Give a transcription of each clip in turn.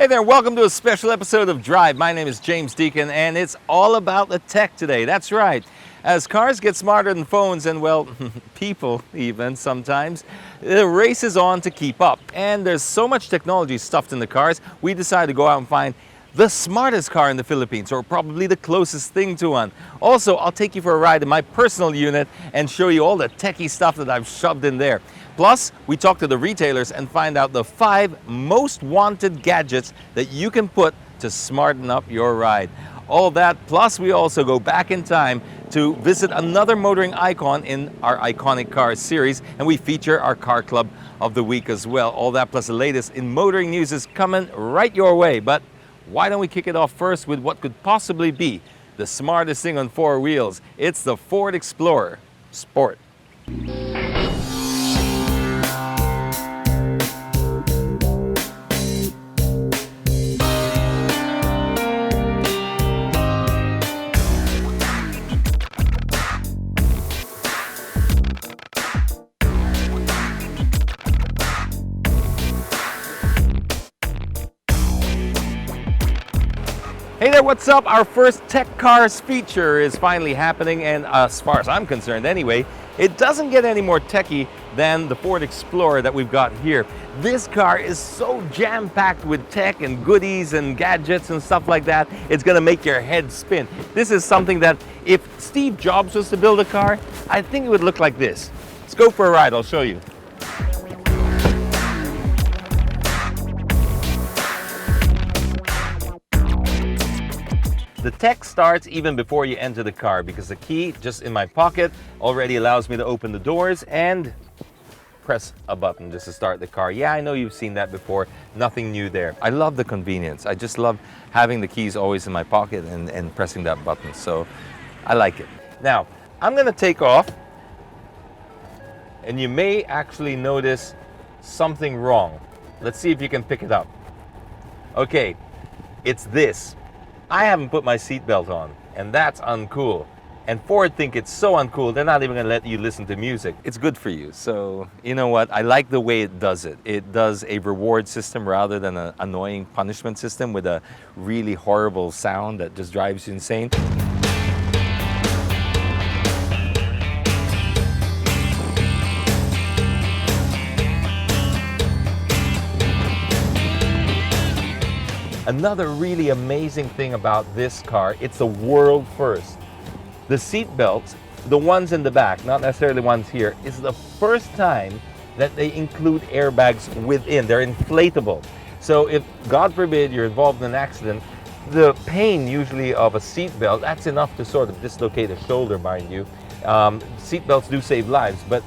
Hey there, welcome to a special episode of Drive. My name is James Deacon and it's all about the tech today. That's right. As cars get smarter than phones and, well, people even sometimes, the race is on to keep up. And there's so much technology stuffed in the cars, we decided to go out and find the smartest car in the Philippines, or probably the closest thing to one. Also, I'll take you for a ride in my personal unit and show you all the techie stuff that I've shoved in there. Plus, we talk to the retailers and find out the 5 most wanted gadgets that you can put to smarten up your ride. All that, plus we also go back in time to visit another motoring icon in our Iconic Cars series, and we feature our car club of the week as well. All that plus the latest in motoring news is coming right your way. But why don't we kick it off first with what could possibly be the smartest thing on 4 wheels? It's the Ford Explorer Sport. Hey there, what's up? Our first Tech Cars feature is finally happening, and as far as I'm concerned anyway, it doesn't get any more techy than the Ford Explorer that we've got here. This car is so jam-packed with tech and goodies and gadgets and stuff like that, it's gonna make your head spin. This is something that if Steve Jobs was to build a car, I think it would look like this. Let's go for a ride, I'll show you. The tech starts even before you enter the car because the key just in my pocket already allows me to open the doors and press a button just to start the car. Yeah, I know you've seen that before. Nothing new there. I love the convenience. I just love having the keys always in my pocket and pressing that button. So I like it. Now, I'm going to take off and you may actually notice something wrong. Let's see if you can pick it up. Okay, it's this. I haven't put my seatbelt on, and that's uncool. And Ford think it's so uncool, they're not even gonna let you listen to music. It's good for you. So, you know what? I like the way it does it. It does a reward system rather than an annoying punishment system with a really horrible sound that just drives you insane. Another really amazing thing about this car, it's a world first. The seat belts, the ones in the back, not necessarily the ones here, is the first time that they include airbags within. They're inflatable. So if, God forbid, you're involved in an accident, the pain usually of a seat belt, that's enough to sort of dislocate a shoulder, mind you. Seat belts do save lives, but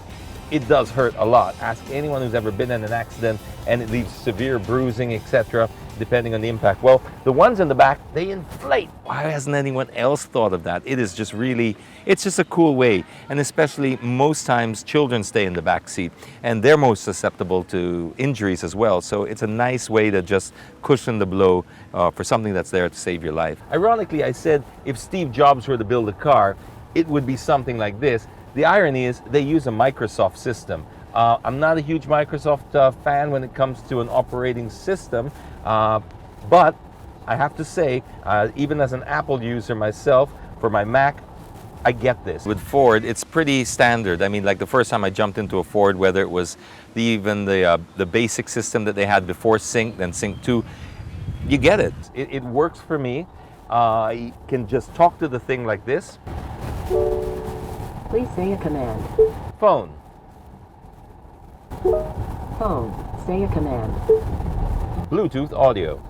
it does hurt a lot. Ask anyone who's ever been in an accident and it leaves severe bruising, etc., depending on the impact. Well, the ones in the back, they inflate. Why hasn't anyone else thought of that? It is just really, it's just a cool way. And especially most times children stay in the back seat and they're most susceptible to injuries as well. So it's a nice way to just cushion the blow for something that's there to save your life. Ironically, I said if Steve Jobs were to build a car, it would be something like this. The irony is they use a Microsoft system. I'm not a huge Microsoft fan when it comes to an operating system, but I have to say, even as an Apple user myself, for my Mac, I get this. With Ford, it's pretty standard. I mean, like the first time I jumped into a Ford, whether it was even the basic system that they had before Sync, then Sync 2, you get it. It works for me. You can just talk to the thing like this. Please say a command. Phone. Phone, say a command. Bluetooth audio.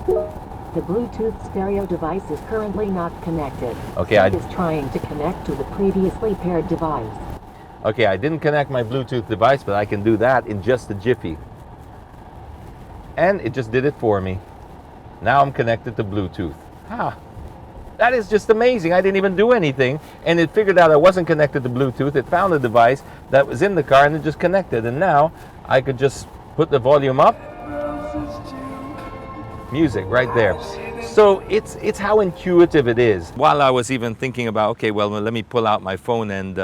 The Bluetooth stereo device is currently not connected. Okay, It is trying to connect to the previously paired device. Okay, I didn't connect my Bluetooth device, but I can do that in just a jiffy. And it just did it for me. Now I'm connected to Bluetooth. That is just amazing. I didn't even do anything, and it figured out I wasn't connected to Bluetooth. It found a device that was in the car and it just connected, and now I could just put the volume up. Music right there. So it's how intuitive it is. While I was even thinking about, okay, well, let me pull out my phone and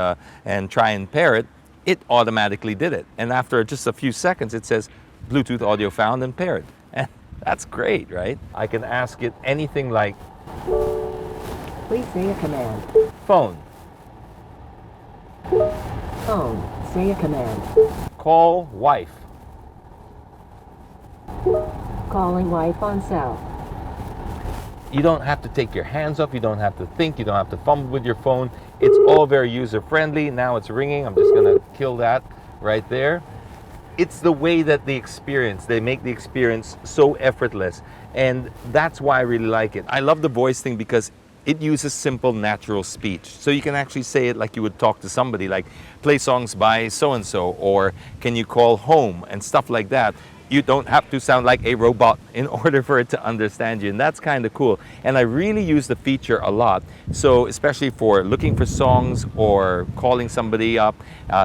try and pair it, it automatically did it. And after just a few seconds, it says Bluetooth audio found and paired. And That's great, right? I can ask it anything like Please say a command. phone, Phone. Say a command. call wife, Calling wife on cell. you don't have to take your hands off, you don't have to think, you don't have to fumble with your phone. It's all very user friendly. Now it's ringing. I'm just gonna kill that right there. It's the way that they make the experience so effortless. And that's why I really like it. I love the voice thing because it uses simple, natural speech. So you can actually say it like you would talk to somebody, like play songs by so-and-so, or can you call home and stuff like that. You don't have to sound like a robot in order for it to understand you. And that's kind of cool. And I really use the feature a lot. So especially for looking for songs or calling somebody up,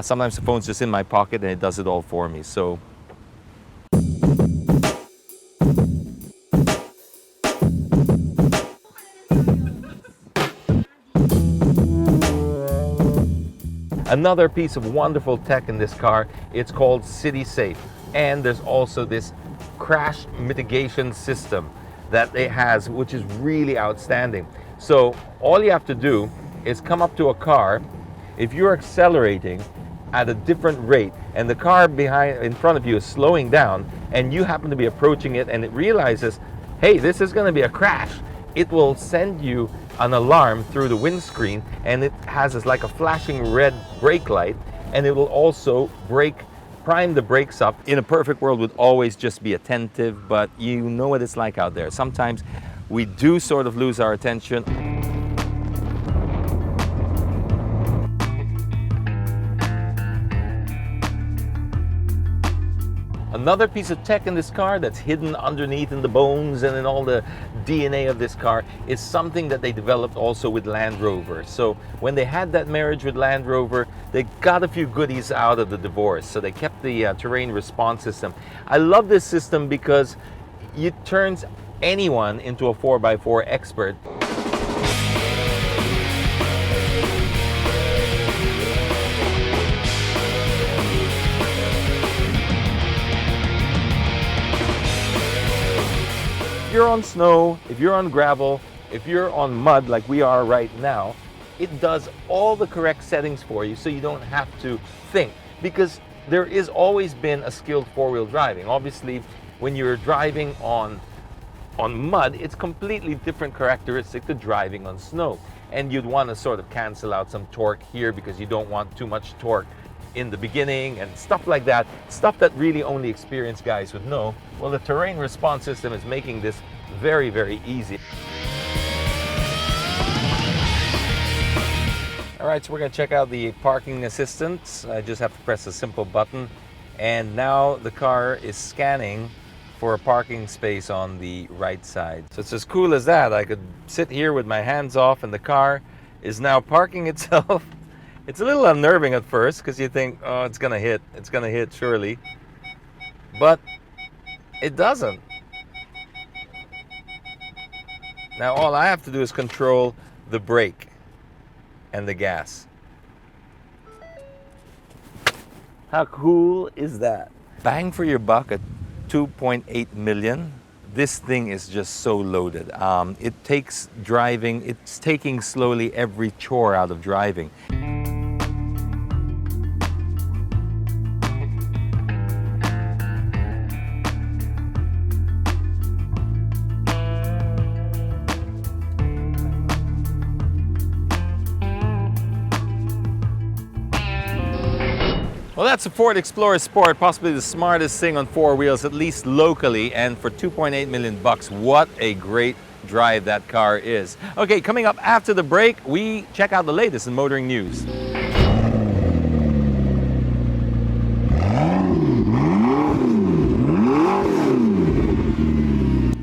sometimes the phone's just in my pocket and it does it all for me. So another piece of wonderful tech in this car, it's called City Safe. And there's also this crash mitigation system that it has, which is really outstanding. So all you have to do is come up to a car. If you're accelerating at a different rate and the car in front of you is slowing down and you happen to be approaching it and it realizes, hey, this is going to be a crash, it will send you an alarm through the windscreen, and it has this like a flashing red brake light, and it will also prime the brakes up. In a perfect world would always just be attentive, but you know what it's like out there. Sometimes we do sort of lose our attention. Another piece of tech in this car that's hidden underneath in the bones and in all the DNA of this car is something that they developed also with Land Rover. So when they had that marriage with Land Rover, they got a few goodies out of the divorce. So they kept the terrain response system. I love this system because it turns anyone into a 4x4 expert. If you're on snow, if you're on gravel, if you're on mud like we are right now, it does all the correct settings for you so you don't have to think, because there is always been a skilled four-wheel driving. Obviously, when you're driving on mud, it's completely different characteristic to driving on snow. And you'd want to sort of cancel out some torque here because you don't want too much torque in the beginning and stuff like that. Stuff that really only experienced guys would know. Well, the terrain response system is making this very, very easy. All right, so we're gonna check out the parking assistant. I just have to press a simple button, and now the car is scanning for a parking space on the right side. So it's as cool as that. I could sit here with my hands off and the car is now parking itself. It's a little unnerving at first because you think, oh, it's gonna hit surely. But it doesn't. Now all I have to do is control the brake and the gas. How cool is that? Bang for your buck at 2.8 million. This thing is just so loaded. It's taking slowly every chore out of driving. Well, that's a Ford Explorer Sport, possibly the smartest thing on four wheels, at least locally, and for 2.8 million bucks, what a great drive that car is. Okay, coming up after the break, we check out the latest in motoring news.